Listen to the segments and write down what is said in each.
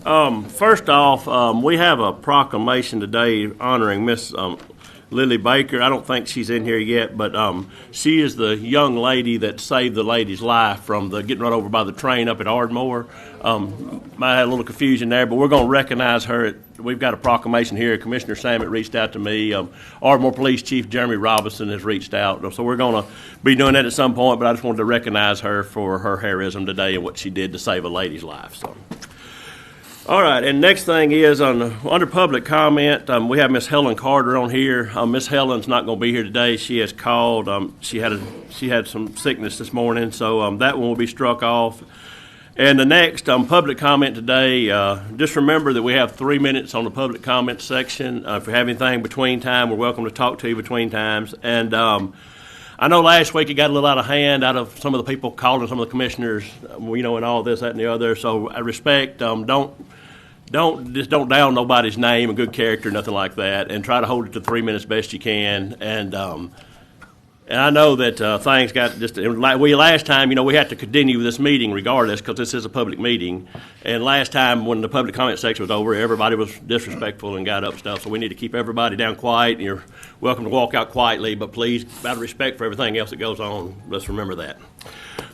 First off, we have a proclamation today honoring Miss Lily Baker. I don't think she's in here yet, but she is the young lady that saved the lady's life from getting run over by the train up at Ardmore. Might have a little confusion there, but we're going to recognize her. We've got a proclamation here. Commissioner Samet reached out to me. Ardmore Police Chief Jeremy Robinson has reached out. So we're going to be doing that at some point, but I just wanted to recognize her for her heroism today and what she did to save a lady's life. So. All right, and next thing is under public comment, we have Miss Helen Carter on here. Miss Helen's not going to be here today. She has called. She had some sickness this morning, so that one will be struck off. And the next public comment today, just remember that we have 3 minutes on the public comment section. If you have anything between time, we're welcome to talk to you between times. And I know last week it got a little out of hand out of some of the people calling some of the commissioners, and all this, that, and the other. So I respect. Don't down nobody's name and good character, nothing like that, and try to hold it to 3 minutes best you can. And I know that things got just like last time. We had to continue this meeting regardless because this is a public meeting. And last time when the public comment section was over, everybody was disrespectful and got up and stuff. So we need to keep everybody down quiet. And you're welcome to walk out quietly, but please, out of respect for everything else that goes on, let's remember that.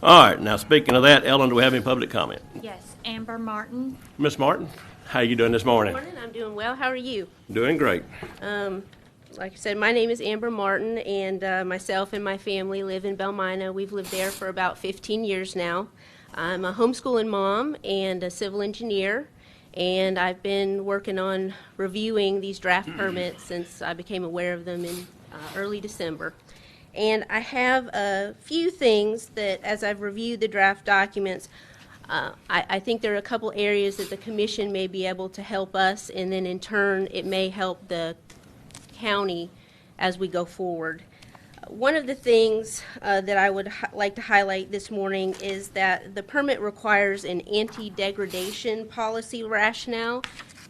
All right. Now, speaking of that, Ellen, do we have any public comment? Yes, Amber Martin. Miss Martin. How you doing this morning? Good morning. I'm doing well. How are you? Doing great. Like I said, my name is Amber Martin, and myself and my family live in Belmina. We've lived there for about 15 years now. I'm a homeschooling mom and a civil engineer, and I've been working on reviewing these draft permits since I became aware of them in early December. And I have a few things that, as I've reviewed the draft documents, I think there are a couple areas that the commission may be able to help us, and then in turn it may help the county as we go forward. One of the things that I would like to highlight this morning is that the permit requires an anti-degradation policy rationale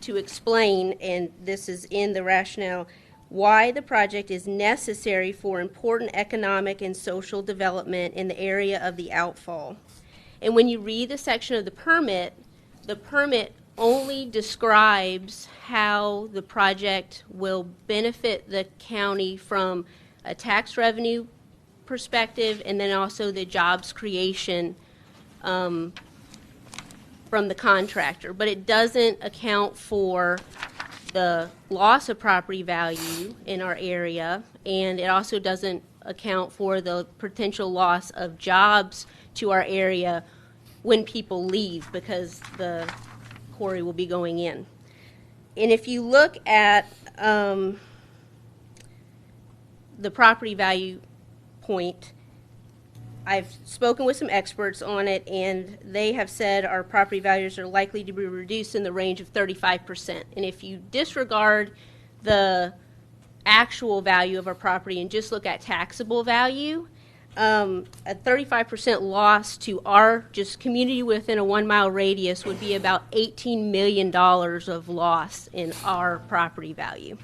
to explain, and this is in the rationale, why the project is necessary for important economic and social development in the area of the outfall. And when you read the section of the permit only describes how the project will benefit the county from a tax revenue perspective and then also the jobs creation from the contractor. But it doesn't account for the loss of property value in our area, and it also doesn't account for the potential loss of jobs to our area when people leave because the quarry will be going in. And if you look at the property value point, I've spoken with some experts on it, and they have said our property values are likely to be reduced in the range of 35%. And if you disregard the actual value of our property and just look at taxable value, a 35% loss to our just community within a 1 mile radius would be about $18 million of loss in our property value.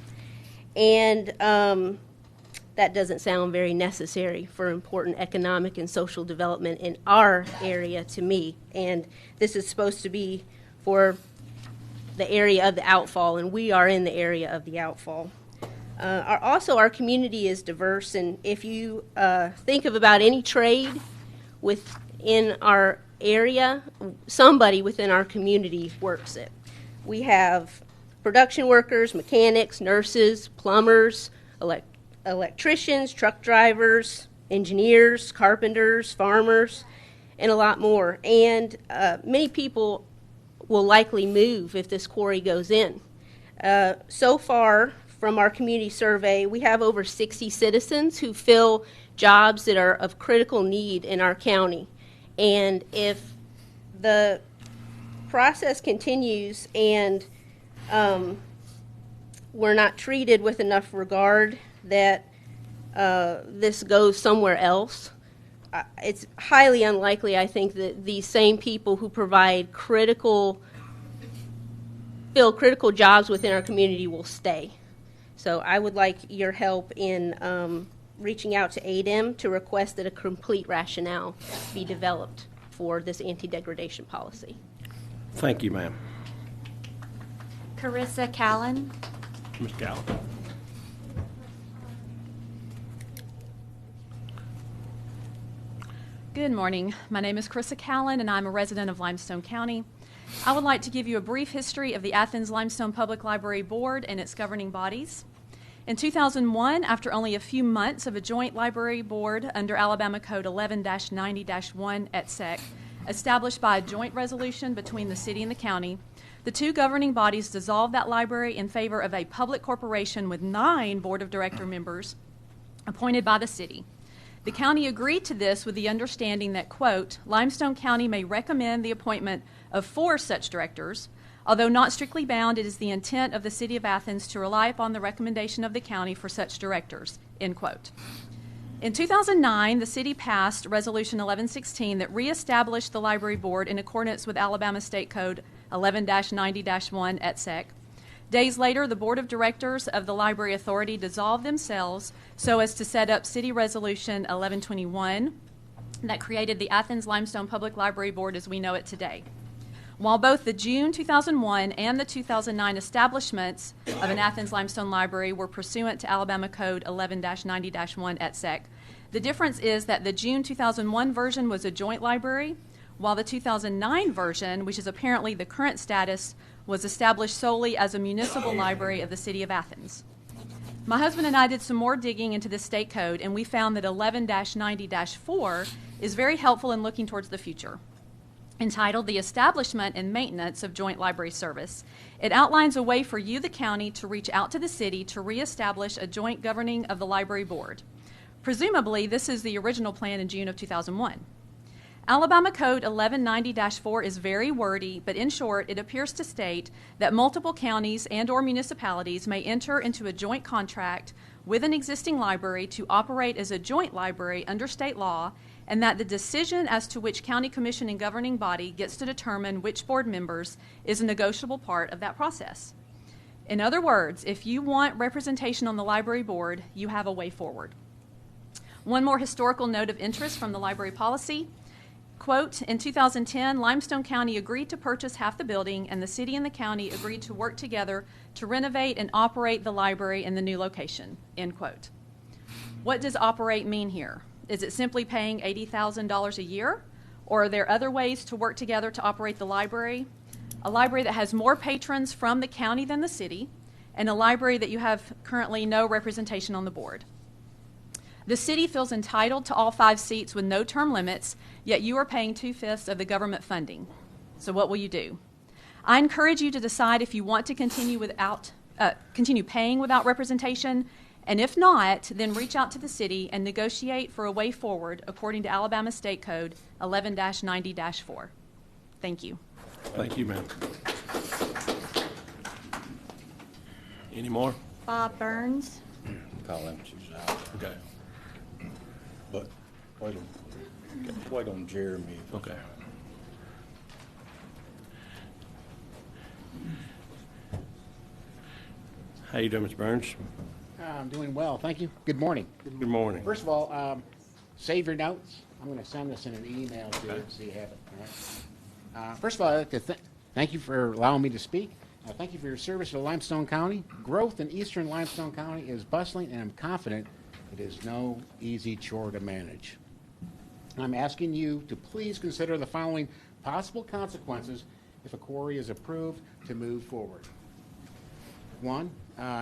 And that doesn't sound very necessary for important economic and social development in our area to me. And this is supposed to be for the area of the outfall, and we are in the area of the outfall. Also, our community is diverse, and if you think of about any trade within our area, somebody within our community works it. We have production workers, mechanics, nurses, plumbers, electricians, truck drivers, engineers, carpenters, farmers, and a lot more. And many people will likely move if this quarry goes in. So far, from our community survey, we have over 60 citizens who fill jobs that are of critical need in our county. And if the process continues and we're not treated with enough regard that this goes somewhere else, it's highly unlikely, I think, that these same people who provide fill critical jobs within our community will stay. So I would like your help in reaching out to ADEM to request that a complete rationale be developed for this anti-degradation policy. Thank you, ma'am. Carissa Callan. Ms. Gallup. Good morning. My name is Carissa Callan, and I'm a resident of Limestone County. I would like to give you a brief history of the Athens Limestone Public Library Board and its governing bodies. In 2001, after only a few months of a joint library board under Alabama Code 11-90-1 et sec, established by a joint resolution between the city and the county, the two governing bodies dissolved that library in favor of a public corporation with 9 board of director members appointed by the city. The county agreed to this with the understanding that, quote, Limestone County may recommend the appointment of 4 such directors. Although not strictly bound, it is the intent of the City of Athens to rely upon the recommendation of the county for such directors, end quote. In 2009, the city passed Resolution 1116 that reestablished the library board in accordance with Alabama State Code 11-90-1 et sec. Days later, the board of directors of the Library Authority dissolved themselves so as to set up City Resolution 1121 that created the Athens Limestone Public Library Board as we know it today. While both the June 2001 and the 2009 establishments of an Athens Limestone Library were pursuant to Alabama Code 11-90-1 et sec, the difference is that the June 2001 version was a joint library, while the 2009 version, which is apparently the current status, was established solely as a municipal library of the City of Athens. My husband and I did some more digging into this state code, and we found that 11-90-4 is very helpful in looking towards the future. Entitled The Establishment and Maintenance of Joint Library Service, it outlines a way for you, the county, to reach out to the city to reestablish a joint governing of the library board. Presumably, this is the original plan in June of 2001. Alabama Code 1190-4 is very wordy, but in short, it appears to state that multiple counties and/or municipalities may enter into a joint contract with an existing library to operate as a joint library under state law, and that the decision as to which county commission and governing body gets to determine which board members is a negotiable part of that process. In other words, if you want representation on the library board, you have a way forward. One more historical note of interest from the library policy. Quote, in 2010, Limestone County agreed to purchase half the building, and the city and the county agreed to work together to renovate and operate the library in the new location, end quote. What does operate mean here? Is it simply paying $80,000 a year? Or are there other ways to work together to operate the library? A library that has more patrons from the county than the city, and a library that you have currently no representation on the board. The city feels entitled to all 5 seats with no term limits, yet you are paying 2/5 of the government funding. So what will you do? I encourage you to decide if you want to continue paying without representation, and if not, then reach out to the city and negotiate for a way forward according to Alabama State Code 11-90-4. Thank you. Thank you, ma'am. Any more? Bob Burns. Call him, she's out. Okay. But wait on Jeremy. Okay. How you doing, Mr. Burns? I'm doing well, thank you. Good morning. Good morning. First of all, save your notes. I'm going to send this in an email to you so you have it. All right? First of all, I'd like to thank you for allowing me to speak. Thank you for your service to Limestone County. Growth in eastern Limestone County is bustling, and I'm confident it is no easy chore to manage. I'm asking you to please consider the following possible consequences if a quarry is approved to move forward. 1,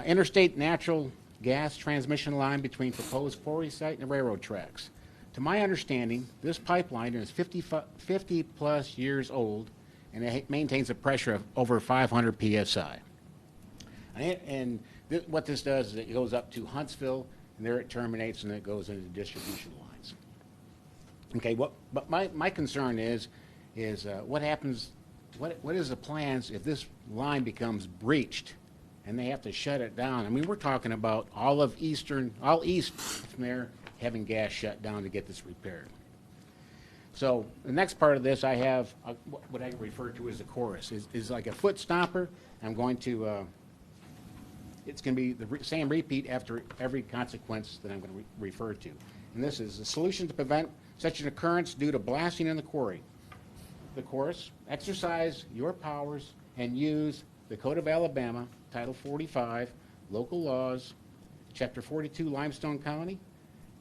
interstate natural gas transmission line between proposed quarry site and the railroad tracks. To my understanding, this pipeline is 50 plus years old, and it maintains a pressure of over 500 psi. What this does is it goes up to Huntsville, and there it terminates, and it goes into distribution lines. Okay, but my concern is what happens, what is the plans if this line becomes breached and they have to shut it down? I mean, we're talking about all east from there having gas shut down to get this repaired. So the next part of this, I have what I refer to as a chorus, is like a foot stomper. I'm going to, it's going to be the same repeat after every consequence that I'm going to refer to. And this is the solution to prevent such an occurrence due to blasting in the quarry. The chorus, exercise your powers and use the Code of Alabama, Title 45, Local Laws, Chapter 42, Limestone County,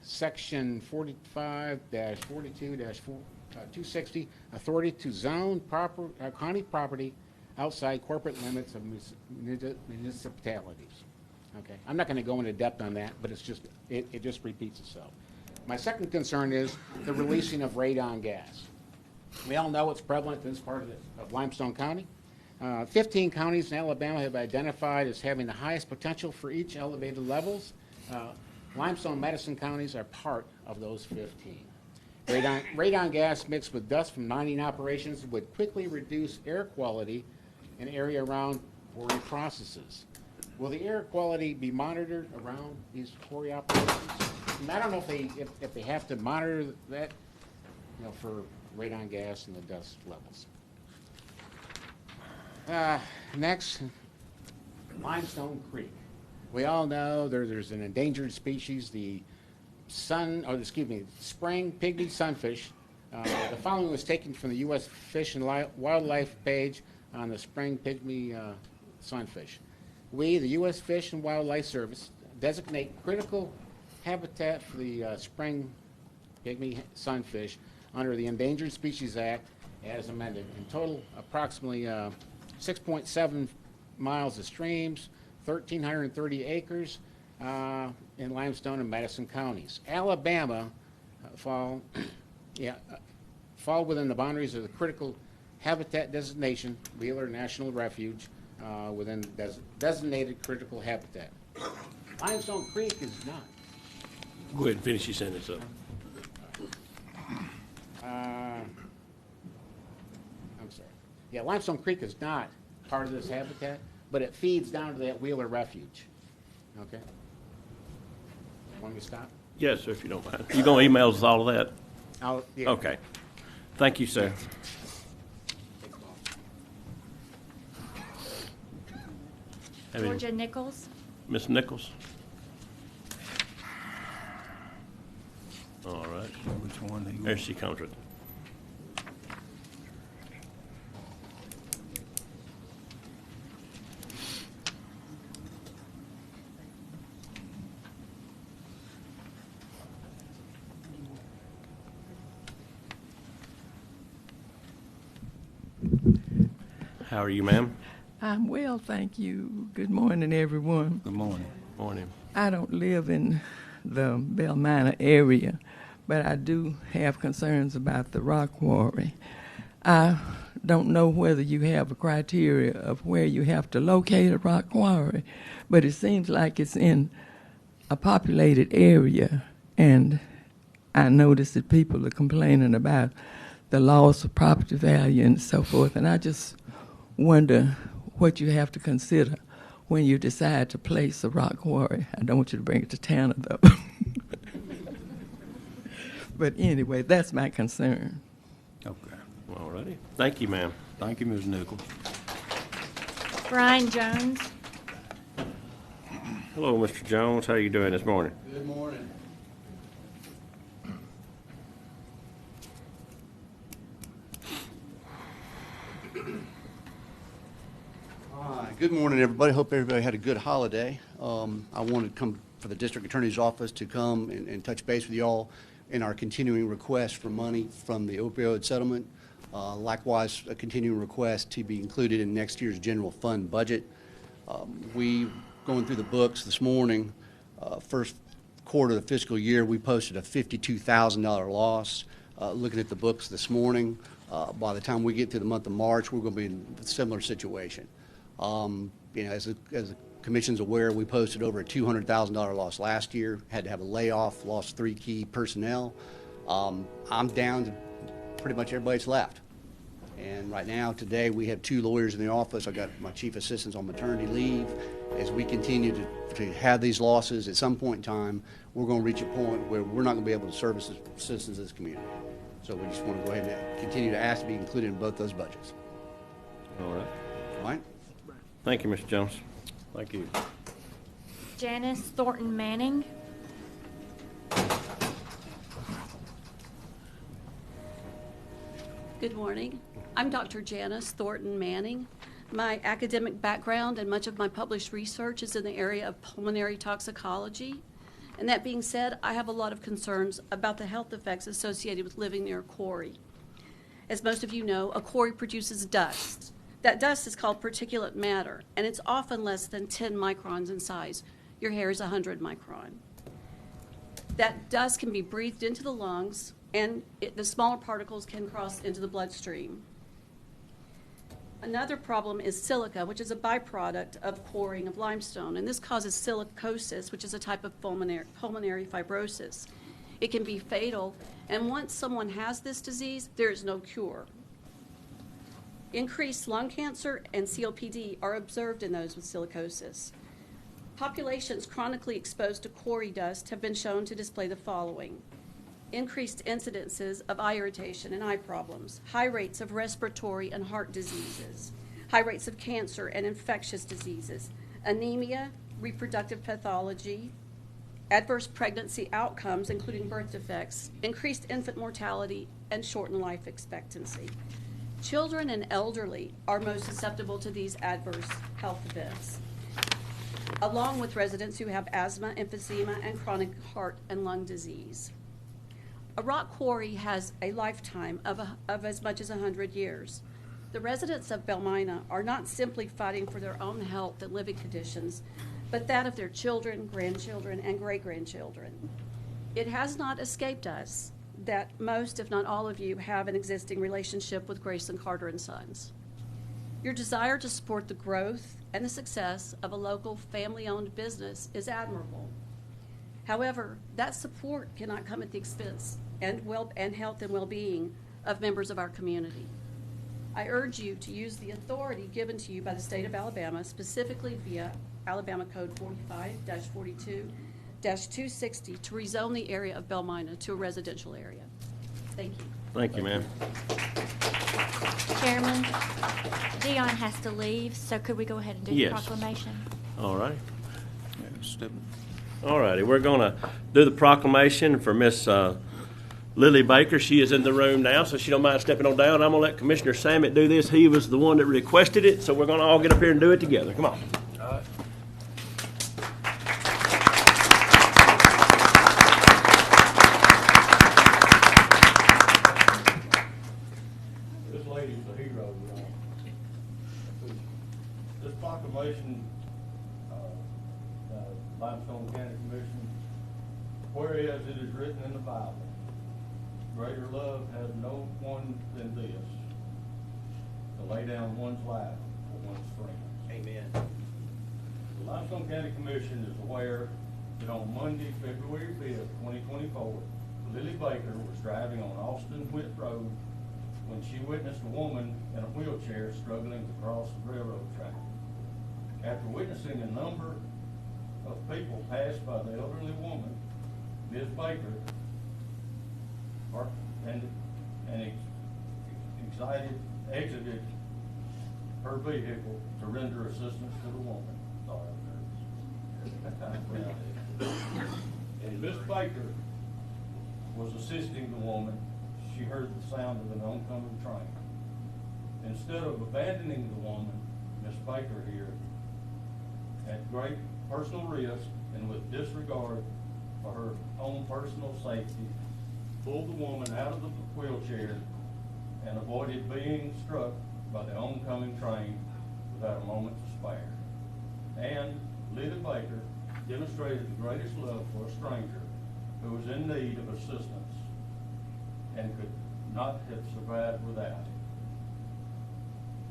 Section 45-42-260, authority to zone county property outside corporate limits of municipalities. Okay, I'm not going to go into depth on that, but it just repeats itself. My second concern is the releasing of radon gas. We all know it's prevalent in this part of Limestone County. 15 counties in Alabama have identified as having the highest potential for each elevated levels. Limestone and Madison counties are part of those 15. Radon gas mixed with dust from mining operations would quickly reduce air quality in area around quarry processes. Will the air quality be monitored around these quarry operations? And I don't know if they have to monitor that, for radon gas and the dust levels. Next, Limestone Creek. We all know there's an endangered species, the spring pygmy sunfish. The following was taken from the U.S. Fish and Wildlife page on the spring pygmy sunfish. We, the U.S. Fish and Wildlife Service, designate critical habitat for the spring pygmy sunfish under the Endangered Species Act as amended. In total, approximately 6.7 miles of streams, 1,330 acres in Limestone and Madison counties. Alabama fall within the boundaries of the critical habitat designation, Wheeler National Refuge, within designated critical habitat. Limestone Creek is not. Go ahead and finish your sentence up. I'm sorry. Yeah, Limestone Creek is not part of this habitat, but it feeds down to that Wheeler Refuge. Okay? Want me to stop? Yes, sir, if you don't mind. You going to email us all of that? Yeah. Okay. Thank you, sir. Have any- Georgia Nichols. Ms. Nichols? All right. Which one do you There want? she comes with. How are you, ma'am? I'm well, thank you. Good morning, everyone. Good morning. Morning. I don't live in the Bell Minor area, but I do have concerns about the rock quarry. I don't know whether you have a criteria of where you have to locate a rock quarry, but it seems like it's in a populated area, and I notice that people are complaining about the loss of property value and so forth, and I just wonder what you have to consider when you decide to place a rock quarry. I don't want you to bring it to Tanner, though. But anyway, that's my concern. Okay. All righty. Thank you, ma'am. Thank you, Ms. Nichols. Brian Jones. Hello, Mr. Jones. How you doing this morning? Good morning. Good morning, everybody. Hope everybody had a good holiday. I wanted to come for the district attorney's office to come and touch base with y'all in our continuing request for money from the opioid settlement. Likewise, a continuing request to be included in next year's general fund budget. We, going through the books this morning, first quarter of the fiscal year, we posted a $52,000 loss. Looking at the books this morning, by the time we get to the month of March, we're going to be in a similar situation. As the commission's aware, we posted over a $200,000 loss last year, had to have a layoff, lost 3 key personnel. I'm down to pretty much everybody's left. And right now, today, we have 2 lawyers in the office. I got my chief assistants on maternity leave. As we continue to have these losses, at some point in time, we're going to reach a point where we're not going to be able to service the citizens of this community. So we just want to go ahead and continue to ask to be included in both those budgets. All right. All right? Thank you, Mr. Jones. Thank you. Janice Thornton Manning. Good morning. I'm Dr. Janice Thornton Manning. My academic background and much of my published research is in the area of pulmonary toxicology. And that being said, I have a lot of concerns about the health effects associated with living near a quarry. As most of you know, a quarry produces dust. That dust is called particulate matter, and it's often less than 10 microns in size. Your hair is 100 micron. That dust can be breathed into the lungs, and the smaller particles can cross into the bloodstream. Another problem is silica, which is a byproduct of quarrying of limestone, and this causes silicosis, which is a type of pulmonary fibrosis. It can be fatal, and once someone has this disease, there is no cure. Increased lung cancer and COPD are observed in those with silicosis. Populations chronically exposed to quarry dust have been shown to display the following: increased incidences of eye irritation and eye problems, high rates of respiratory and heart diseases, high rates of cancer and infectious diseases, anemia, reproductive pathology, adverse pregnancy outcomes, including birth defects, increased infant mortality, and shortened life expectancy. Children and elderly are most susceptible to these adverse health events, along with residents who have asthma, emphysema, and chronic heart and lung disease. A rock quarry has a lifetime of as much as 100 years. The residents of Belmina are not simply fighting for their own health and living conditions, but that of their children, grandchildren, and great-grandchildren. It has not escaped us that most, if not all of you, have an existing relationship with Grayson Carter and Sons. Your desire to support the growth and the success of a local family-owned business is admirable. However, that support cannot come at the expense and health and well-being of members of our community. I urge you to use the authority given to you by the state of Alabama, specifically via Alabama Code 45-42-260, to rezone the area of Belmina to a residential area. Thank you. Thank you, ma'am. Chairman, Dion has to leave, so could we go ahead and do the Yes. proclamation? All right. Yeah, step- All righty. We're going to do the proclamation for Miss Lily Baker. She is in the room now, so she don't mind stepping on down. I'm going to let Commissioner Samet do this. He was the one that requested it, so we're going to all get up here and do it together. Come on. This lady's a hero, y'all. This proclamation, Limestone County Commission, whereas it is written in the Bible, greater love has no one than this, to lay down one's life for one's friends. Amen. The Limestone County Commission is aware that on Monday, February 5th, 2024, Lily Baker was driving on Austin Whit Road when she witnessed a woman in a wheelchair struggling to cross the railroad track. After witnessing a number of people pass by the elderly woman, Ms. Baker exited her vehicle to render assistance to the woman. Sorry, I'm nervous. As Ms. Baker was assisting the woman, she heard the sound of an oncoming train. Instead of abandoning the woman, Ms. Baker here, at great personal risk and with disregard for her own personal safety, pulled the woman out of the wheelchair and avoided being struck by the oncoming train without a moment to spare. And Lily Baker demonstrated the greatest love for a stranger who was in need of assistance and could not have survived without it.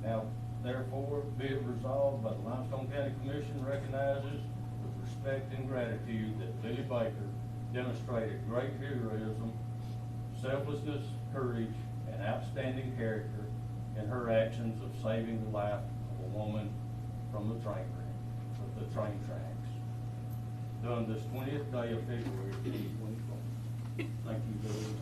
Now, therefore, be it resolved by the Limestone County Commission recognizes with respect and gratitude that Lily Baker demonstrated great heroism, selflessness, courage, and outstanding character in her actions of saving the life of a woman from the train tracks. Done this 20th day of February 2024. Thank you, Billy.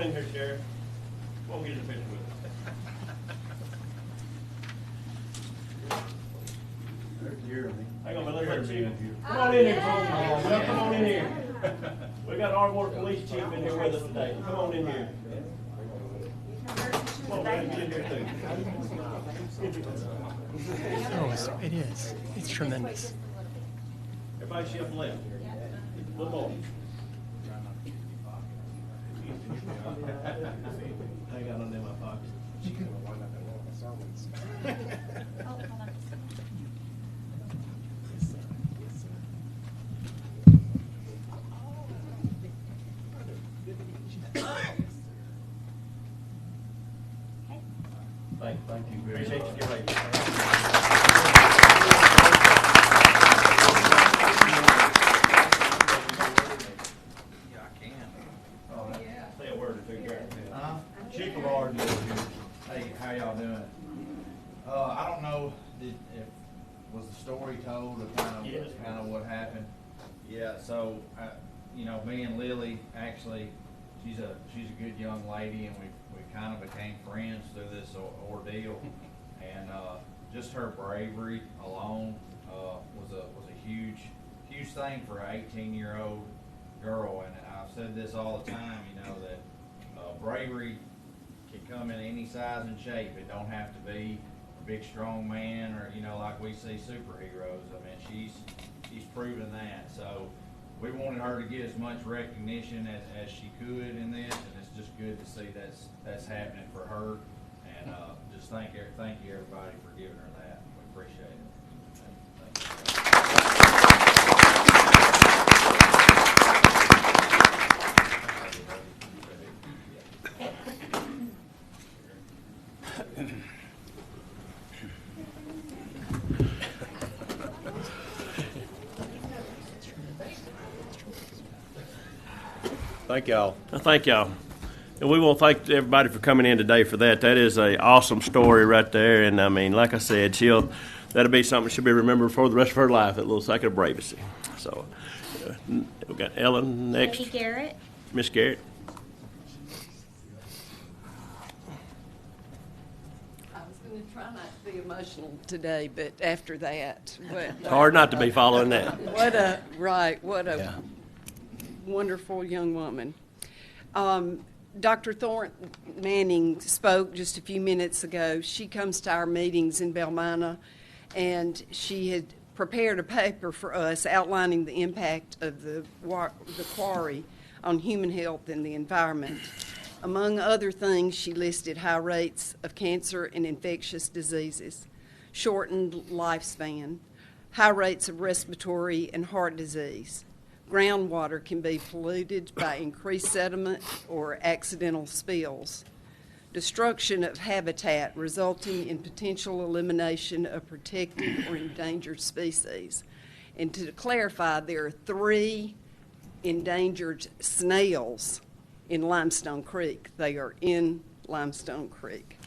in here, Sheriff. Come on, get in the picture with us. Hang on, let's see. Come on in here, folks. Come on in here. We got our Ardmore Police Chief in here with us today. Come on in here. Come on, man, get in here too. Oh, it is. It's tremendous. Everybody shift left. Good morning. I ain't got nothing in my pocket. Thank you. Appreciate you. Get ready. Say a word or two, Gary. Chief of Ours is here. Hey, how y'all doing? I don't know, was the story told of Yes. kind of what happened? Yeah, so, you know, me and Lily, actually, she's a good young lady, and we kind of became friends through this ordeal. And, just her bravery alone, was a huge thing for an 18-year-old girl. And I've said this all the time, you know, that, bravery can come in any size and shape. It don't have to be a big, strong man, or, you know, like we see superheroes. I mean, she's proven that. So we wanted her to get as much recognition as she could in this, and it's just good to see that's happening for her. And just thank you everybody for giving her that. We appreciate it. Thank you. Thank y'all. Thank y'all. And we want to thank everybody for coming in today for that. That is an awesome story right there. And I mean, like I said, that'll be something she'll be remembered for the rest of her life, that little second of bravery. So we've got Ellen next. Eddie Garrett. Miss Garrett. I was going to try not to be emotional today, but after that, It's hard not to be following that. what a wonderful young woman. Dr. Thornton Manning spoke just a few minutes ago. She comes to our meetings in Belmina, and she had prepared a paper for us outlining the impact of the quarry on human health and the environment. Among other things, she listed high rates of cancer and infectious diseases, shortened lifespan, high rates of respiratory and heart disease. Groundwater can be polluted by increased sediment or accidental spills. Destruction of habitat resulting in potential elimination of protected or endangered species. And to clarify, there are 3 endangered snails in Limestone Creek. They are in Limestone Creek.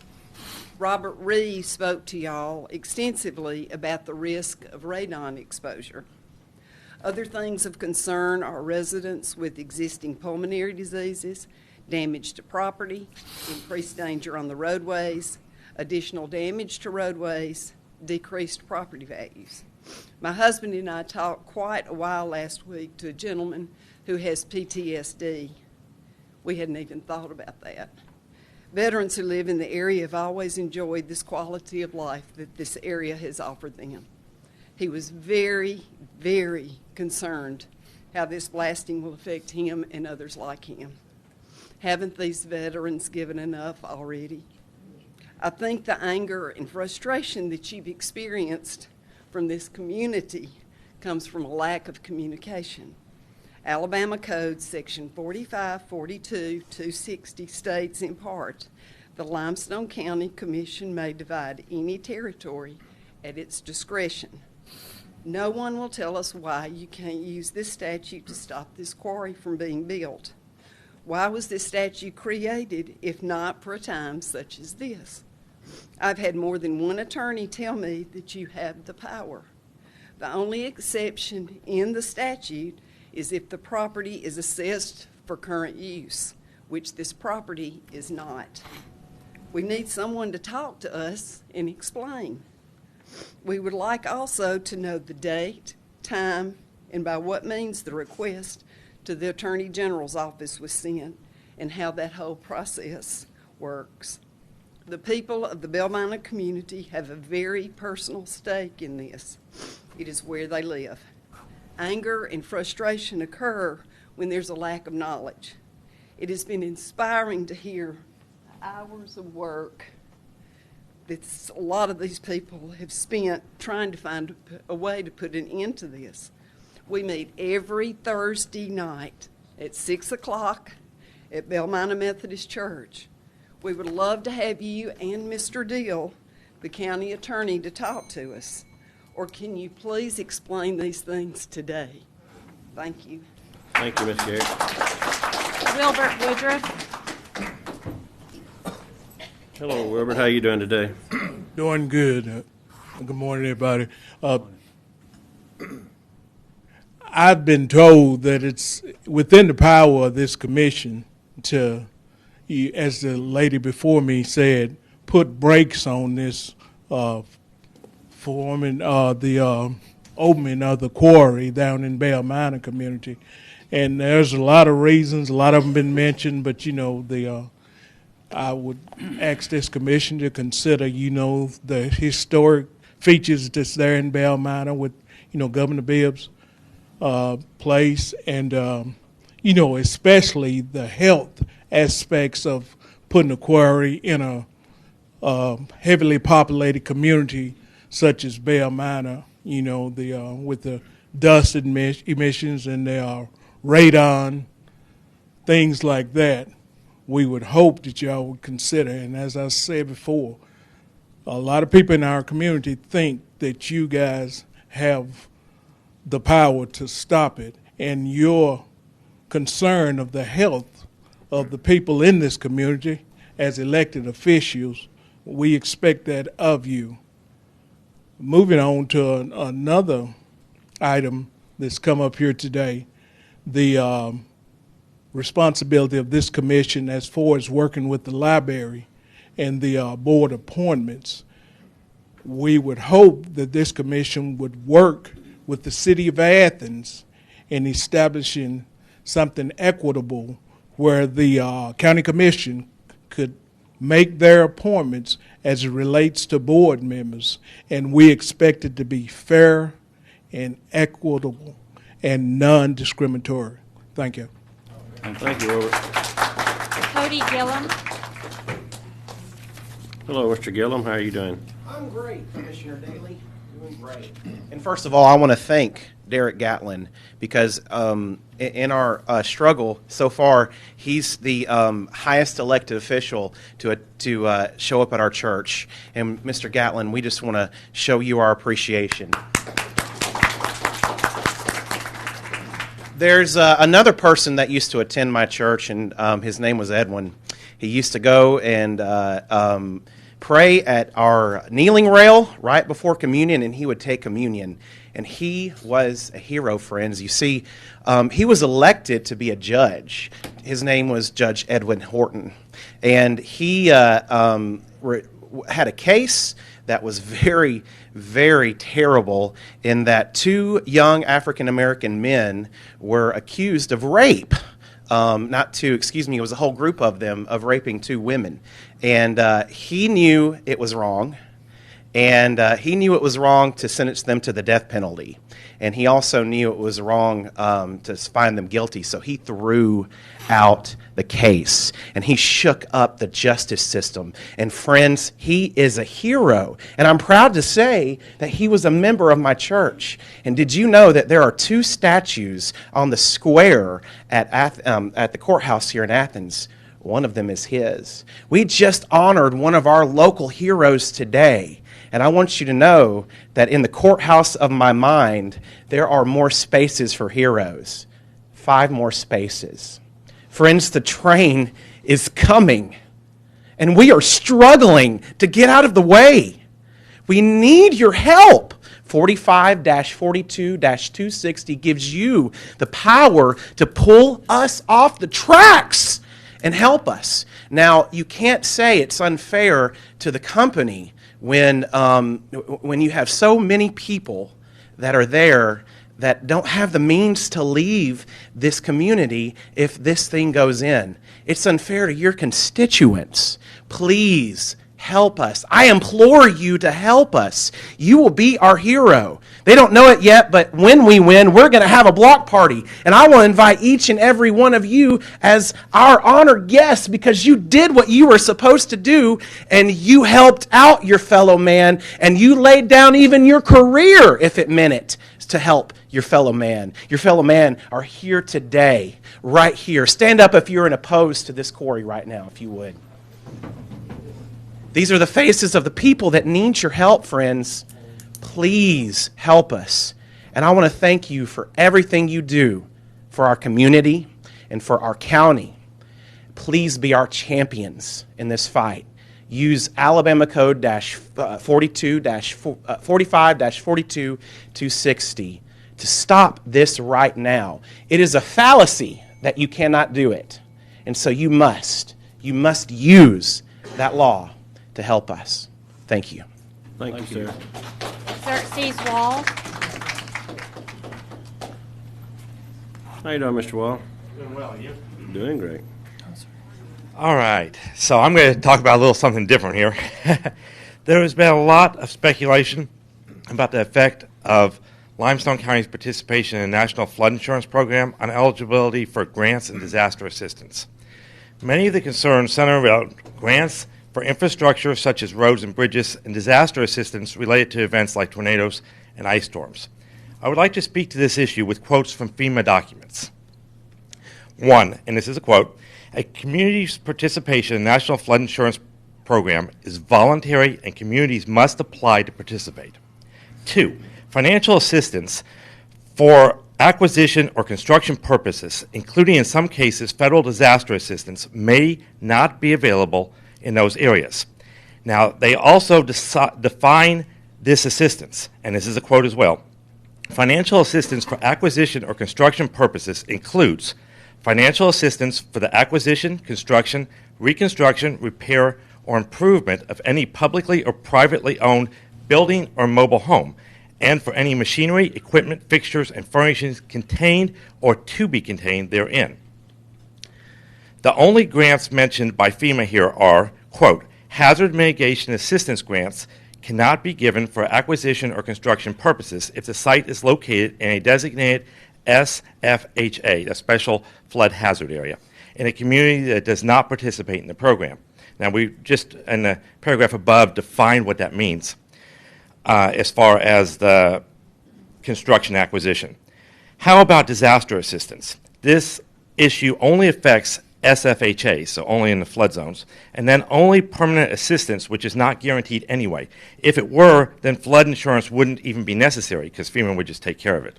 Robert Reeve spoke to y'all extensively about the risk of radon exposure. Other things of concern are residents with existing pulmonary diseases, damage to property, increased danger on the roadways, additional damage to roadways, decreased property values. My husband and I talked quite a while last week to a gentleman who has PTSD. We hadn't even thought about that. Veterans who live in the area have always enjoyed this quality of life that this area has offered them. He was very, very concerned how this blasting will affect him and others like him. Haven't these veterans given enough already? I think the anger and frustration that you've experienced from this community comes from a lack of communication. Alabama Code Section 4542-260 states in part, the Limestone County Commission may divide any territory at its discretion. No one will tell us why you can't use this statute to stop this quarry from being built. Why was this statute created if not for a time such as this? I've had more than one attorney tell me that you have the power. The only exception in the statute is if the property is assessed for current use, which this property is not. We need someone to talk to us and explain. We would like also to know the date, time, and by what means the request to the Attorney General's office was sent, and how that whole process works. The people of the Belmina community have a very personal stake in this. It is where they live. Anger and frustration occur when there's a lack of knowledge. It has been inspiring to hear hours of work that a lot of these people have spent trying to find a way to put an end to this. We meet every Thursday night at 6 o'clock at Belmina Methodist Church. We would love to have you and Mr. Deal, the county attorney, to talk to us. Or can you please explain these things today? Thank you. Thank you, Ms. Garrett. Wilbert Woodruff. Hello, Wilbert. How you doing today? Doing good. Good morning, everybody. I've been told that it's within the power of this commission to, as the lady before me said, put brakes on this forming the opening of the quarry down in Belmina community. And there's a lot of reasons, a lot of them been mentioned, but I would ask this commission to consider, the historic features that's there in Belmina with, Governor Bibbs' place, and, especially the health aspects of putting a quarry in a heavily populated community such as Belmina, with the dust emissions and the radon, things like that. We would hope that y'all would consider, and as I said before, a lot of people in our community think that you guys have the power to stop it, and your concern of the health of the people in this community as elected officials, we expect that of you. Moving on to another item that's come up here today, the responsibility of this commission as far as working with the library and the board appointments. We would hope that this commission would work with the city of Athens in establishing something equitable where the county commission could make their appointments as it relates to board members, and we expect it to be fair and equitable and non-discriminatory. Thank you. Thank you, Robert. Cody Gillum. Hello, Mr. Gillum. How are you doing? I'm great, Commissioner Daly. Doing great. And first of all, I want to thank Derek Gatlin because in our struggle so far, he's the highest elected official to show up at our church. And Mr. Gatlin, we just want to show you our appreciation. There's another person that used to attend my church, and his name was Edwin. He used to go and pray at our kneeling rail right before communion, and he would take communion. And he was a hero, friends. You see, he was elected to be a judge. His name was Judge Edwin Horton. And he had a case that was very, very terrible in that two young African-American men were accused of rape. It was a whole group of them, of raping two women. And he knew it was wrong. And he knew it was wrong to sentence them to the death penalty. And he also knew it was wrong to find them guilty. So he threw out the case. And he shook up the justice system. And friends, he is a hero. And I'm proud to say that he was a member of my church. And did you know that there are two statues on the square at the courthouse here in Athens? One of them is his. We just honored one of our local heroes today. And I want you to know that in the courthouse of my mind, there are more spaces for heroes. 5 more spaces. Friends, the train is coming. And we are struggling to get out of the way. We need your help. 45-42-260 gives you the power to pull us off the tracks and help us. Now, you can't say it's unfair to the company when you have so many people that are there that don't have the means to leave this community if this thing goes in. It's unfair to your constituents. Please help us. I implore you to help us. You will be our hero. They don't know it yet, but when we win, we're going to have a block party. And I want to invite each and every one of you as our honored guests because you did what you were supposed to do and you helped out your fellow man and you laid down even your career if it meant it to help your fellow man. Your fellow man are here today, right here. Stand up if you're opposed to this quarry right now, if you would. These are the faces of the people that need your help, friends. Please help us. And I want to thank you for everything you do for our community and for our county. Please be our champions in this fight. Use Alabama Code 45-42-260 to stop this right now. It is a fallacy that you cannot do it. And so you must use that law to help us. Thank you. Thank you, sir. Xerxes Wall. How you doing, Mr. Wall? Doing well, you? Doing great. All right, so I'm going to talk about a little something different here. There has been a lot of speculation about the effect of Limestone County's participation in the National Flood Insurance Program on eligibility for grants and disaster assistance. Many of the concerns center around grants for infrastructure such as roads and bridges and disaster assistance related to events like tornadoes and ice storms. I would like to speak to this issue with quotes from FEMA documents. One, and this is a quote, "A community's participation in the National Flood Insurance Program is voluntary and communities must apply to participate." Two, financial assistance for acquisition or construction purposes, including in some cases federal disaster assistance, may not be available in those areas. Now, they also define this assistance, and this is a quote as well. Financial assistance for acquisition or construction purposes includes financial assistance for the acquisition, construction, reconstruction, repair, or improvement of any publicly or privately owned building or mobile home, and for any machinery, equipment, fixtures, and furnishings contained or to be contained therein. The only grants mentioned by FEMA here are, quote, hazard mitigation assistance grants cannot be given for acquisition or construction purposes if the site is located in a designated SFHA, a special flood hazard area, in a community that does not participate in the program. Now, we just, in the paragraph above, defined what that means as far as the construction acquisition. How about disaster assistance? This issue only affects SFHA, so only in the flood zones, and then only permanent assistance, which is not guaranteed anyway. If it were, then flood insurance wouldn't even be necessary because FEMA would just take care of it.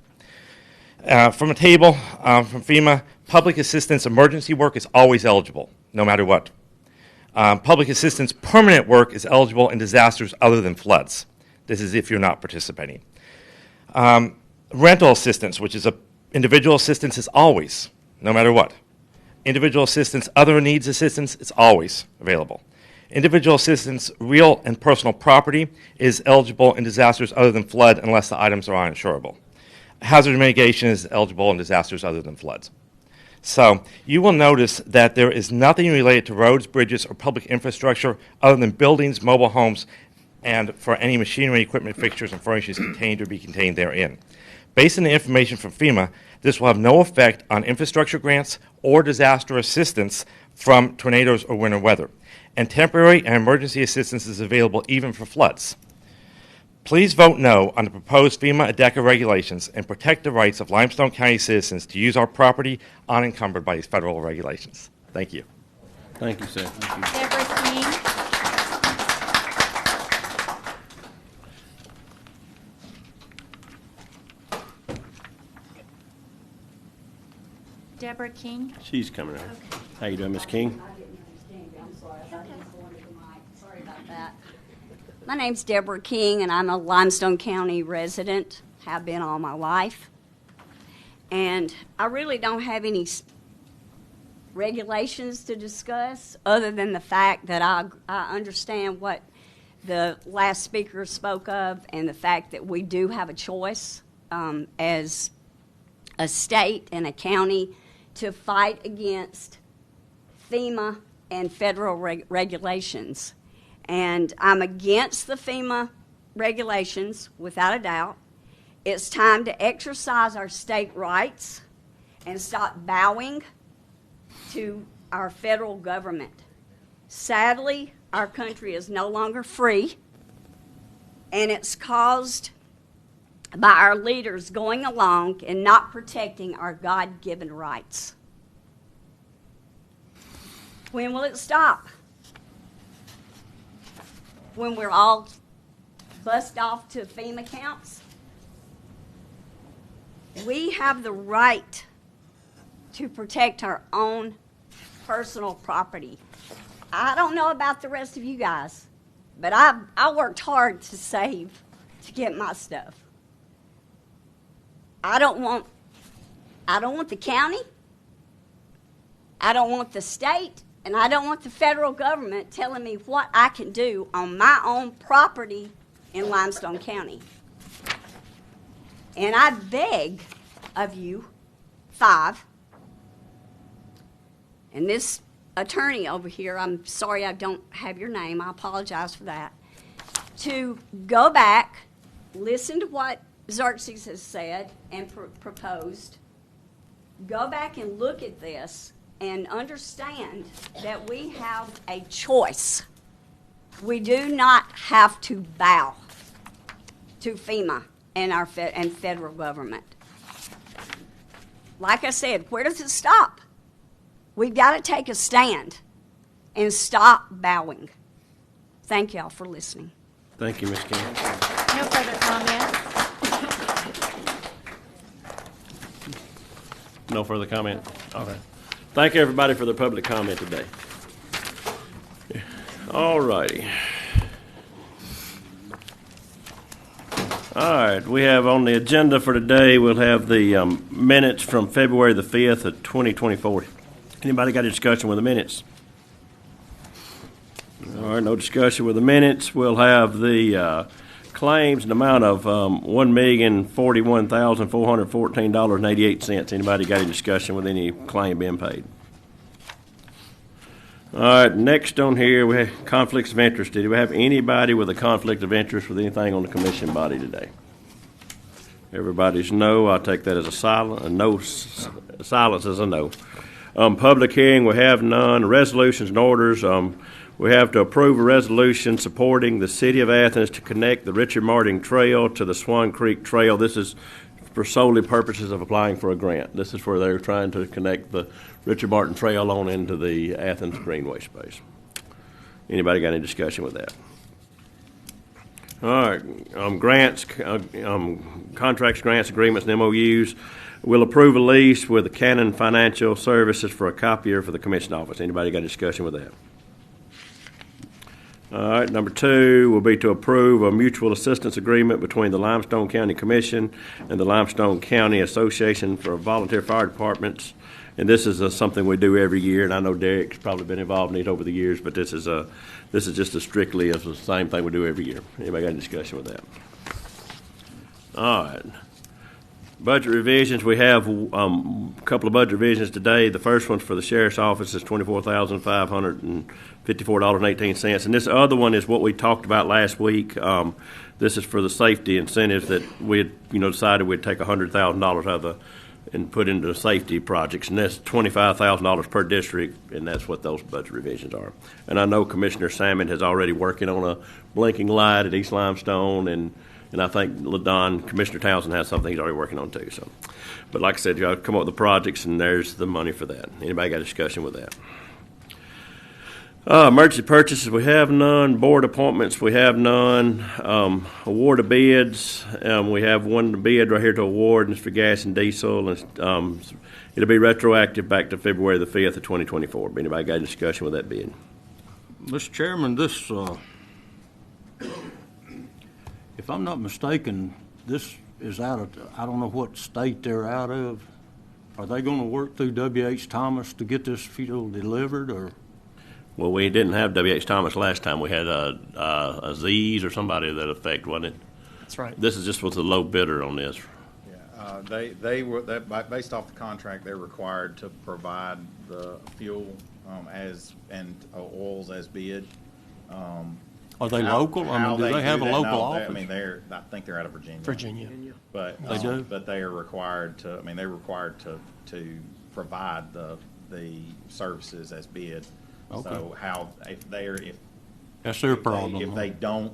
From a table from FEMA, public assistance emergency work is always eligible, no matter what. Public assistance permanent work is eligible in disasters other than floods. This is if you're not participating. Rental assistance, which is individual assistance, is always, no matter what. Individual assistance, other needs assistance, is always available. Individual assistance, real and personal property, is eligible in disasters other than flood unless the items are uninsurable. Hazard mitigation is eligible in disasters other than floods. So you will notice that there is nothing related to roads, bridges, or public infrastructure other than buildings, mobile homes, and for any machinery, equipment, fixtures, and furnishings contained or be contained therein. Based on the information from FEMA, this will have no effect on infrastructure grants or disaster assistance from tornadoes or winter weather, and temporary and emergency assistance is available even for floods. Please vote no on the proposed FEMA ADECA regulations and protect the rights of Limestone County citizens to use our property unencumbered by these federal regulations. Thank you. Thank you, sir. Thank you. Deborah King. Deborah King. She's coming in. How you doing, Miss King? Sorry about that. My name's Deborah King, and I'm a Limestone County resident, have been all my life. And I really don't have any regulations to discuss, other than the fact that I understand what the last speaker spoke of and the fact that we do have a choice as a state and a county to fight against FEMA and federal regulations. And I'm against the FEMA regulations, without a doubt. It's time to exercise our state rights and stop bowing to our federal government. Sadly, our country is no longer free, and it's caused by our leaders going along and not protecting our God-given rights. When will it stop? When we're all bust off to FEMA camps? We have the right to protect our own personal property. I don't know about the rest of you guys, but I worked hard to save to get my stuff. I don't want the county, I don't want the state, and I don't want the federal government telling me what I can do on my own property in Limestone County. And I beg of you, 5, and this attorney over here, I'm sorry I don't have your name, I apologize for that, to go back, listen to what Xerxes has said and proposed, go back and look at this and understand that we have a choice. We do not have to bow to FEMA and our and federal government. Like I said, where does it stop? We've got to take a stand and stop bowing. Thank y'all for listening. Thank you, Ms. King. No further comments. No further comment? All right. Thank everybody for their public comment today. All righty. All right, we have on the agenda for today, we'll have the minutes from February the 5th of 2024. Anybody got a discussion with the minutes? All right, no discussion with the minutes. We'll have the claims in the amount of $1,041,414.88. Anybody got a discussion with any claim being paid? All right, next on here, we have conflicts of interest. Do we have anybody with a conflict of interest with anything on the commission body today? Everybody's no. I'll take that as a silent. A no. Silence is a no. Public hearing, we have none. Resolutions and orders. We have to approve a resolution supporting the City of Athens to connect the Richard Martin Trail to the Swan Creek Trail. This is for solely purposes of applying for a grant. This is where they're trying to connect the Richard Martin Trail on into the Athens Greenway space. Anybody got any discussion with that? All right, grants, contracts, grants, agreements, and MOUs. We'll approve a lease with the Canon Financial Services for a copier for the commission office. Anybody got a discussion with that? All right, number 2 will be to approve a mutual assistance agreement between the Limestone County Commission and the Limestone County Association for Volunteer Fire Departments. And this is something we do every year, and I know Derek's probably been involved in it over the years, but this is just as strictly as the same thing we do every year. Anybody got a discussion with that? All right. Budget revisions, we have a couple of budget revisions today. The first one for the sheriff's office is $24,554.18. And this other one is what we talked about last week. This is for the safety incentives that we had, decided we'd take $100,000 out of and put into safety projects. And that's $25,000 per district, and that's what those budget revisions are. And I know Commissioner Salmon has already working on a blinking light at East Limestone, and I think Commissioner Townsend has something he's already working on too. So, but like I said, y'all come up with the projects, and there's the money for that. Anybody got a discussion with that? Emergency purchases, we have none. Board appointments, we have none. Award of bids, we have one bid right here to award, and it's for gas and diesel. And it'll be retroactive back to February the 5th of 2024. Anybody got a discussion with that bid? Mr. Chairman, this, if I'm not mistaken, this is out of, I don't know what state they're out of. Are they gonna work through W.H. Thomas to get this fuel delivered, or? Well, we didn't have W.H. Thomas last time. We had a Z's or somebody to that effect, wasn't it? That's right. This is just with the low bidder on this. They were, based off the contract, they're required to provide the fuel and oils as bid. Are they local? I mean, do they have a local office? I mean, I think they're out of Virginia. Virginia. But They do? But they are required to. I mean, they're required to provide the services as bid. Okay. So if That's their problem. If they don't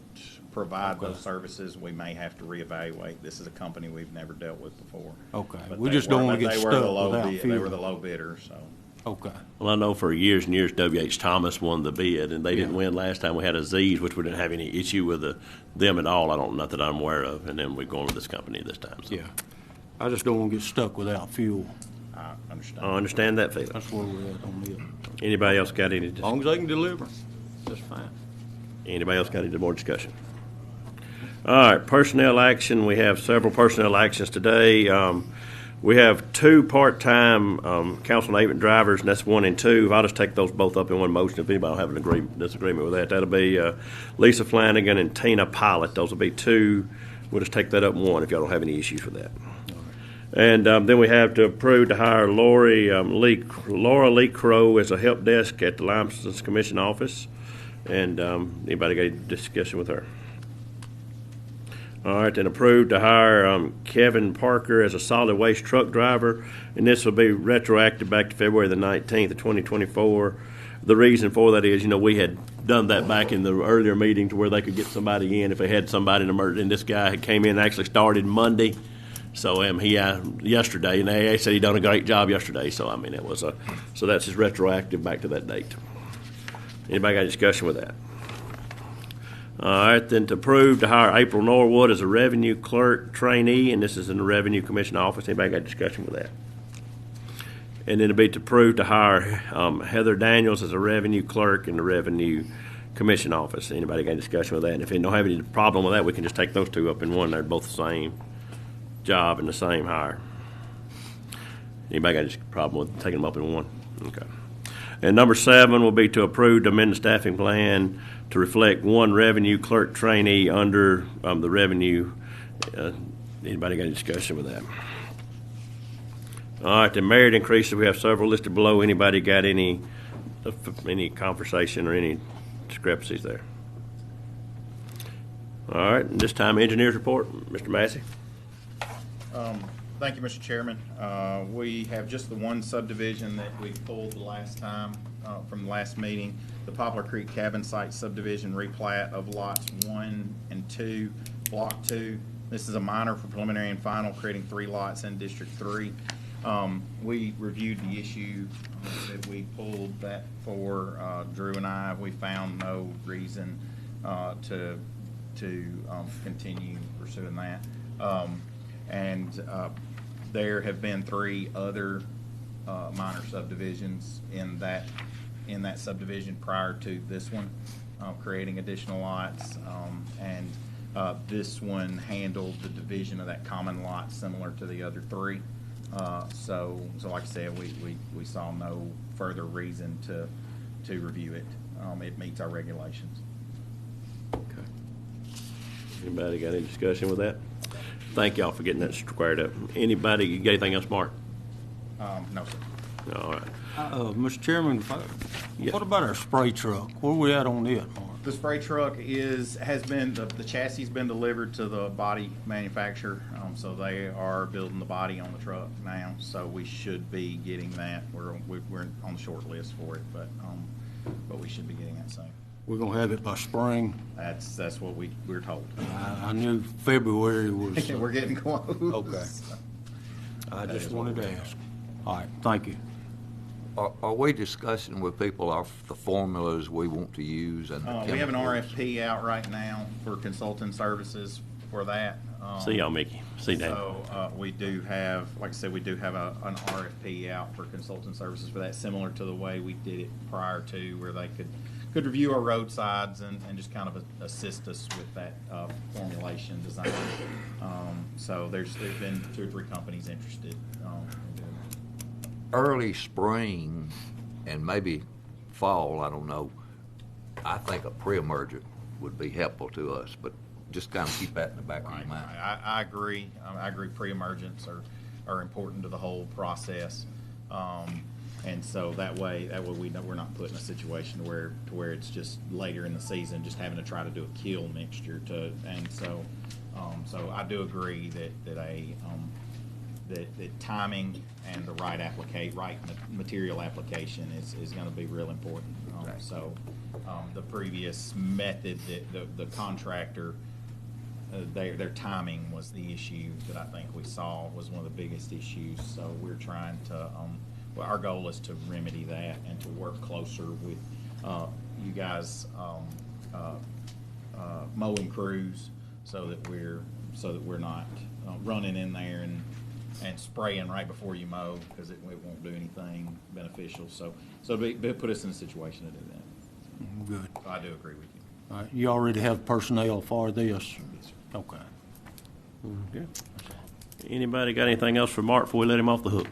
provide those services, we may have to reevaluate. This is a company we've never dealt with before. Okay. But We they just don't were- wanna but get they were the stuck low without bid- fuel. They were the low bidder, so. Okay. Well, I know for years and years W.H. Thomas won the bid, and they didn't win last time. We had a Z's, which we didn't have any issue with them at all. Not that I'm aware of. And then we're going with this company this time. So. Yeah. I just don't want to get stuck without fuel. I understand. I understand that feeling. That's where we're at on it. Anybody else got any? As long as they can deliver, that's fine. Anybody else got any more discussion? All right, personnel action. We have several personnel actions today. We have two part-time council agent drivers, and that's 1 and 2. I'll just take those both up in one motion. If anybody don't have an disagreement with that, that'll be Lisa Flanagan and Tina Pilot. Those will be 2. We'll just take that up in 1 if y'all don't have any issues with that. And then we have to approve to hire Laura Lee Crow as a help desk at the Limestone Commission office. And anybody got any discussion with her? All right, then approved to hire Kevin Parker as a solid waste truck driver, and this will be retroactive back to February the 19th of 2024. The reason for that is, we had done that back in the earlier meeting to where they could get somebody in if they had somebody in emergency. And this guy had came in and actually started Monday, so he yesterday, and they said he done a great job yesterday. So I mean, so that's just retroactive back to that date. Anybody got a discussion with that? All right, then to approve to hire April Norwood as a revenue clerk trainee, and this is in the Revenue Commission office. Anybody got a discussion with that? And then it'd be to approve to hire Heather Daniels as a revenue clerk in the Revenue Commission office. Anybody got a discussion with that? And if you don't have any problem with that, we can just take those 2 up in one. They're both the same job and the same hire. Anybody got a problem with taking them up in one? Okay. And number 7 will be to approve to amend the staffing plan to reflect 1 revenue clerk trainee under the revenue. Anybody got any discussion with that? All right, the merit increases, we have several listed below. Anybody got any conversation or any discrepancies there? All right, and this time engineers report. Mr. Massey. Thank you, Mr. Chairman. We have just the one subdivision that we pulled the last time from the last meeting, the Poplar Creek Cabin Site subdivision replat of lots 1 and 2, Block 2. This is a minor for preliminary and final, creating 3 lots in District 3. We reviewed the issue that we pulled that for Drew and I. We found no reason to continue pursuing that. There have been 3 other minor subdivisions in that subdivision prior to this one, creating additional lots. This one handled the division of that common lot similar to the other 3. So like I said, we saw no further reason to review it. It meets our regulations. Okay. Anybody got any discussion with that? Thank y'all for getting that squared up. Anybody got anything else, Mark? No, sir. All right. Mr. Chairman, what about our spray truck? Where we at on it, Mark? The spray truck has been, the chassis has been delivered to the body manufacturer, so they are building the body on the truck now, so we should be getting that. We're on the short list for it, but we should be getting that soon. We're gonna have it by spring. That's what we're told. I knew February was. We're getting close. Okay. I just wanted to ask. All right, thank you. Are we discussing with people the formulas we want to use? And we have an RFP out right now for consulting services for that. See y'all, Mickey. See that. So we do have, like I said, we do have an RFP out for consulting services for that, similar to the way we did it prior to, where they could review our roadsides and just kind of assist us with that formulation design. So there's been 2 or 3 companies interested in doing that. early spring and maybe fall, I don't know, I think a pre-emergent would be helpful to us, but just kind of keep that in the back of your mind. I agree. I agree pre-emergents are important to the whole process. And so that way we know we're not put in a situation to where it's just later in the season, just having to try to do a kill mixture and so I do agree that timing and the right material application is going to be real important. So the previous method that the contractor, their timing was the issue that I think we saw was one of the biggest issues. So we're trying to, well, our goal is to remedy that and to work closer with you guys mowing crews so that we're not running in there and spraying right before you mow, because it won't do anything beneficial. So put us in a situation to do that. Good. So I do agree with you. All right, you already have personnel for this? Yes, sir. Okay. Okay. Anybody got anything else for Mark before we let him off the hook?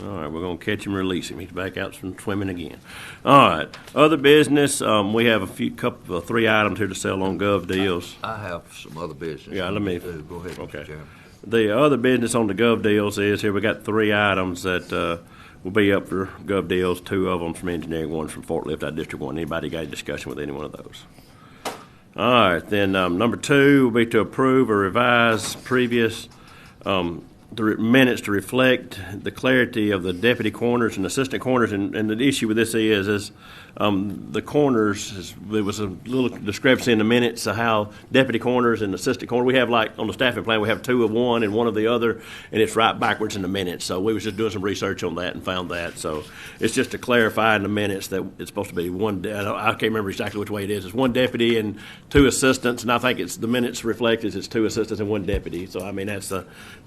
All right, we're going to catch him, release him. He's back out from swimming again. All right, other business. We have three items here to sell on Gov Deals. I have some other business. Yeah, let me. Go ahead, okay. Mr. Chairman. The other business on the Gov Deals is here. We got three items that will be up for Gov Deals. Two of them from engineering, one from forklift out District 1. Anybody got a discussion with any one of those? All right, then number 2 will be to approve or revise previous minutes to reflect the clarity of the deputy coroners and assistant coroners. And the issue with this is the coroners, there was a little discrepancy in the minutes of how deputy coroners and assistant coroners, we have like on the staffing plan, we have 2 of one and 1 of the other, and it's right backwards in the minutes. So we was just doing some research on that and found that. So it's just to clarify in the minutes that it's supposed to be one, I can't remember exactly which way it is. It's 1 deputy and 2 assistants, and I think it's the minutes reflect it's 2 assistants and 1 deputy. So I mean, that's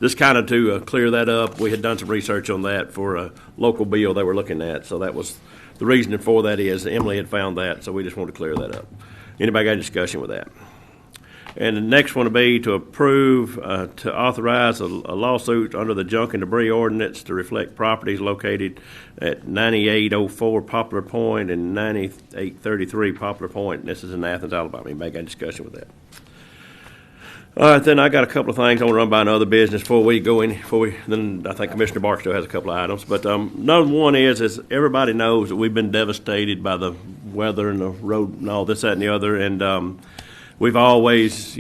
this kind of to clear that up. We had done some research on that for a local bill they were looking at. So that was the reasoning for that is Emily had found that, so we just wanted to clear that up. Anybody got a discussion with that? And the next one will be to approve to authorize a lawsuit under the junk and debris ordinance to reflect properties located at 9804 Poplar Point and 9833 Poplar Point. And this is in Athens, Alabama. Anybody got a discussion with that? All right, then I got a couple of things I want to run by in other business before we go in. Then I think Commissioner Barksdale has a couple of items. But number one is everybody knows that we've been devastated by the weather and the road and all this, that, and the other. And we've always,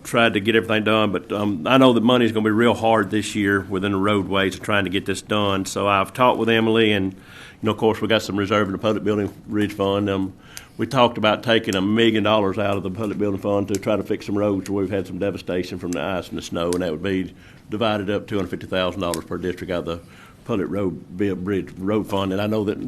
tried to get everything done. But I know that money's going to be real hard this year within the roadways of trying to get this done. So I've talked with Emily, and of course we got some reserve in the Public Building Bridge Fund. We talked about taking $1 million out of the Public Building Fund to try to fix some roads where we've had some devastation from the ice and the snow, and that would be divided up $250,000 per district out of the Public Bridge Road Fund. And I know that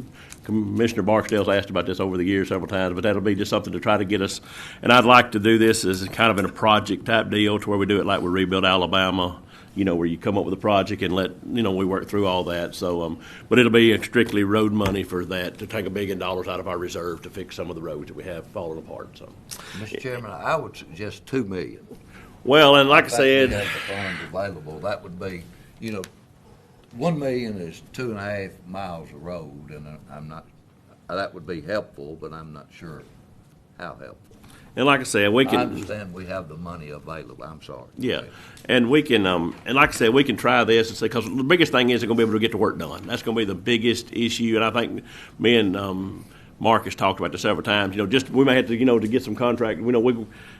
Commissioner Barksdale's asked about this over the years several times, but that'll be just something to try to get us. And I'd like to do this as kind of in a project type deal to where we do it like we Rebuild Alabama, where you come up with a project and we work through all that. So, but it'll be strictly road money for that, to take $1 million out of our reserve to fix some of the roads that we have fallen apart. So, Mr. Chairman, I would suggest $2 million. Well, and like I said, we have the funds available. That would be, $1 million is 2.5 miles of road, and I'm not. That would be helpful, but I'm not sure how helpful. And like I said, we can. I understand we have the money available. I'm sorry. Yeah, and we can. And like I said, we can try this and say, because the biggest thing is they're going to be able to get the work done. That's going to be the biggest issue. And I think me and Mark has talked about this several times. Just we may have to, to get some contract.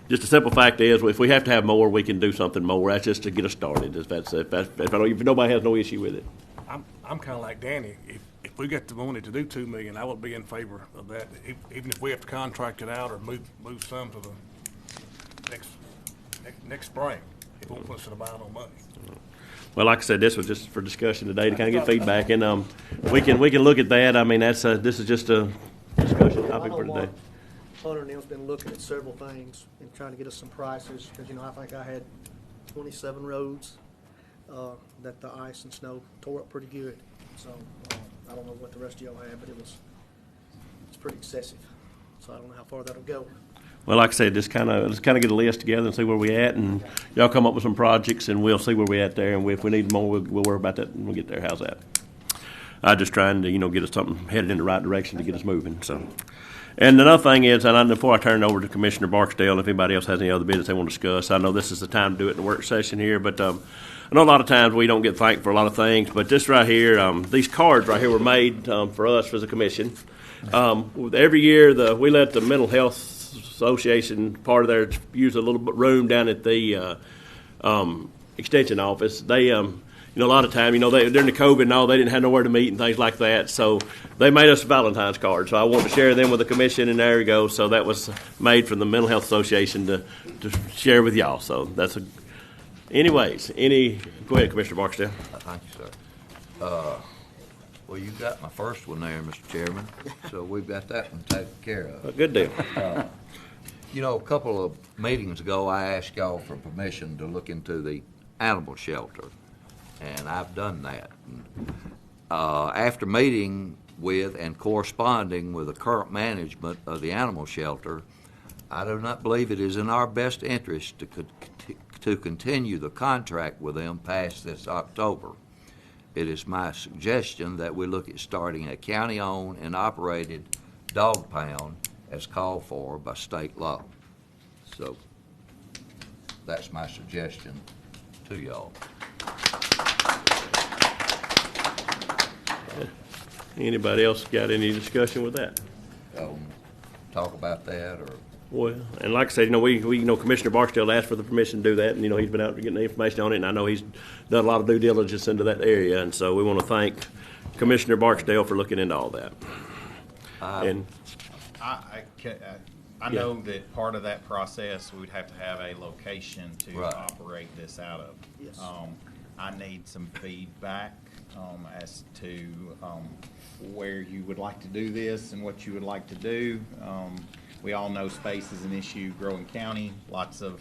Just the simple fact is, if we have to have more, we can do something more. That's just to get us started. If nobody has no issue with it. I'm kind of like Danny. If we get the money to do $2 million, I would be in favor of that. Even if we have to contract it out or move some to the next spring, it won't put us in a bind on money. Well, like I said, this was just for discussion today to kind of get feedback, and we can look at that. I mean, this is just a discussion topic for today. Hunter and him's been looking at several things and trying to get us some prices, because I think I had 27 roads that the ice and snow tore up pretty good. So I don't know what the rest of y'all have, but it's pretty excessive. So I don't know how far that'll go. Well, like I said, let's kind of get a list together and see where we at, and y'all come up with some projects, and we'll see where we at there. And if we need more, we'll worry about that when we get there. How's that? I'm just trying to, get us something headed in the right direction to get us moving. So, and another thing is, and before I turn it over to Commissioner Barksdale, if anybody else has any other business they want to discuss, I know this is the time to do it in the work session here, but I know a lot of times we don't get thanked for a lot of things, but this right here, these cards right here were made for us as a commission. Every year, we let the Mental Health Association, part of their, use a little bit room down at the extension office. They, a lot of time, during the COVID and all, they didn't have nowhere to meet and things like that. So they made us Valentine's cards. So I wanted to share them with the commission, and there we go. So that was made from the Mental Health Association to share with y'all. So that's anyways, go ahead, Commissioner Barksdale. Thank you, sir. Well, you got my first one there, Mr. Chairman, so we've got that one taken care of. A good deal. A couple of meetings ago, I asked y'all for permission to look into the animal shelter, and I've done that. After meeting with and corresponding with the current management of the animal shelter, I do not believe it is in our best interest to continue the contract with them past this October. It is my suggestion that we look at starting a county-owned and operated dog pound as called for by state law. So that's my suggestion to y'all. Anybody else got any discussion with that? Talk about that, or? Well, and like I said, we Commissioner Barksdale asked for the permission to do that, and he's been out getting the information on it, and I know he's done a lot of due diligence into that area, and so we want to thank Commissioner Barksdale for looking into all that. I know that part of that process, we'd have to have a location to operate this out of. Yes. I need some feedback as to where you would like to do this and what you would like to do. We all know space is an issue, growing county, lots of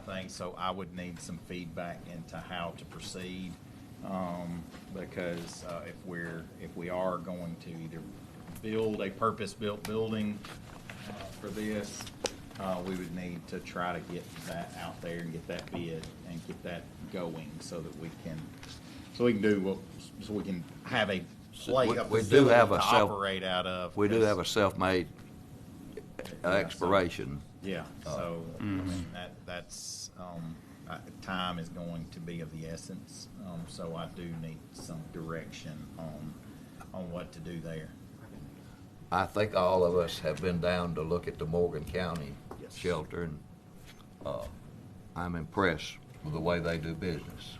things, so I would need some feedback into how to proceed, because if we are going to either build a purpose-built building for this, we would need to try to get that out there and get that bid and get that going so that we can have a facility to operate out of. We do have a self-made expiration. Yeah, so I mean, that's time is going to be of the essence. So I do need some direction on what to do there. I think all of us have been down to look at the Morgan County shelter, and I'm impressed with the way they do business.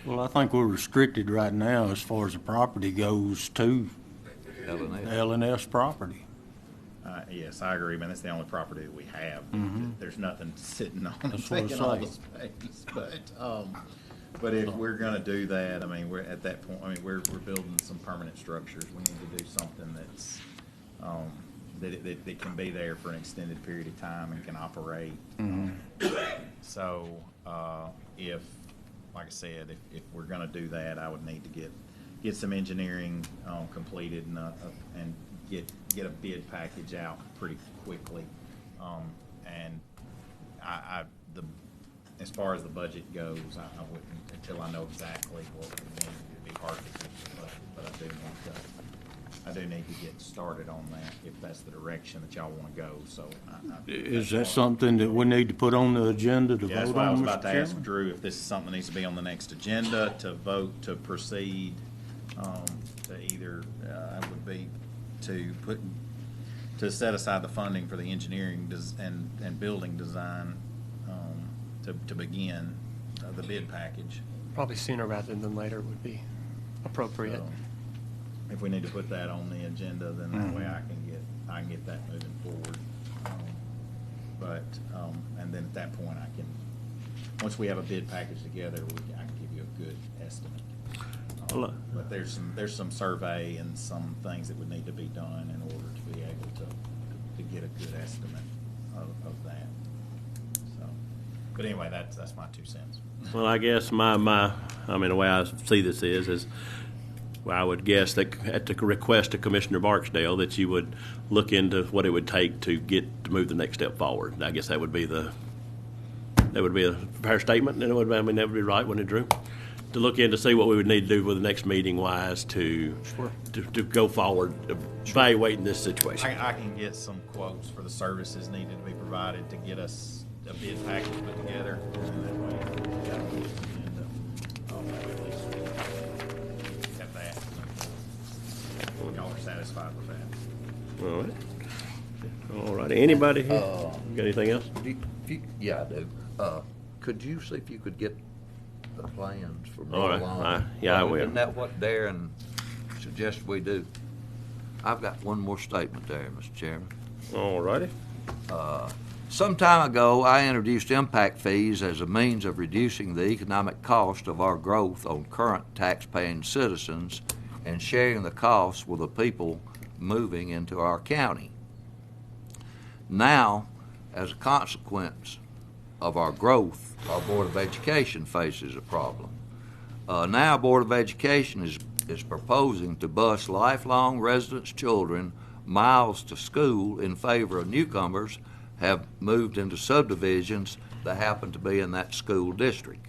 Well, I think we're restricted right now as far as the property goes to L&S property. Yes, I agree, man. That's the only property that we have. There's nothing sitting on it, That's what I'm taking all the saying. space. But if we're going to do that, I mean, we're at that point. I mean, we're building some permanent structures. We need to do something that's that can be there for an extended period of time and can operate. So, if, like I said, if we're going to do that, I would need to get some engineering completed and get a bid package out pretty quickly. And as far as the budget goes, I wouldn't, until I know exactly what we need. It'd be hard to get the budget, but I do need to get started on that if that's the direction that y'all want to go. So, Is that something that we need to put on the agenda to vote on, that's why I was Mr. about to ask Chairman? Drew if this is something that needs to be on the next agenda to vote to proceed. To either would be to set aside the funding for the engineering and building design to begin the bid package. Probably sooner rather than later would be appropriate. So, if we need to put that on the agenda, then that way I can get that moving forward. And then at that point, once we have a bid package together, I can give you a good estimate. But there's some survey and some things that would need to be done in order to be able to get a good estimate of that. So, but anyway, that's my 2 cents. Well, I guess the way I see this is Well, I would guess that at the request of Commissioner Barksdale, that you would look into what it would take to move the next step forward. I guess that would be a fair statement, and that would be right, wouldn't it, Drew? To look in to see what we would need to do with the next meeting wise to go forward, evaluating this situation. I can get some quotes for the services needed to be provided to get us a bid package put together. And that way, at least have that. Y'all are satisfied with that. All right. All righty. Anybody here? Got anything else? Yeah, I do. Could you see if you could get the plans for All right. Lawn? Yeah, I will. Isn't that what Darren suggests we do? I've got one more statement there, Mr. Chairman. All righty. Some time ago, I introduced impact fees as a means of reducing the economic cost of our growth on current tax-paying citizens and sharing the costs with the people moving into our county. Now, as a consequence of our growth, our Board of Education faces a problem. Now, Board of Education is proposing to bus lifelong residents' children miles to school in favor of newcomers have moved into subdivisions that happen to be in that school district.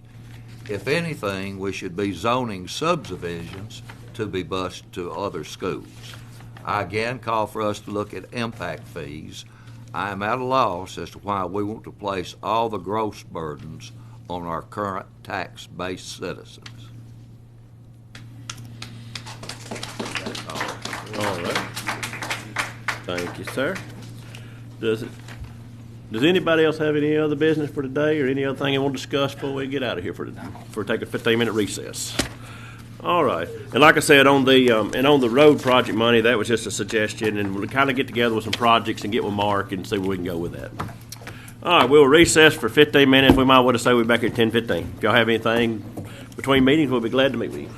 If anything, we should be zoning subdivisions to be bused to other schools. I again call for us to look at impact fees. I am at a loss as to why we want to place all the gross burdens on our current tax-based citizens. All right. Thank you, sir. Does anybody else have any other business for today, or any other thing you want to discuss before we get out of here for take a 15-minute recess? All right. And like I said, on the road project money, that was just a suggestion, and we'll kind of get together with some projects and get with Mark and see where we can go with that. All right, we'll recess for 15 minutes. We might want to say we'll be back at 10:15. If y'all have anything between meetings, we'll be glad to meet with you.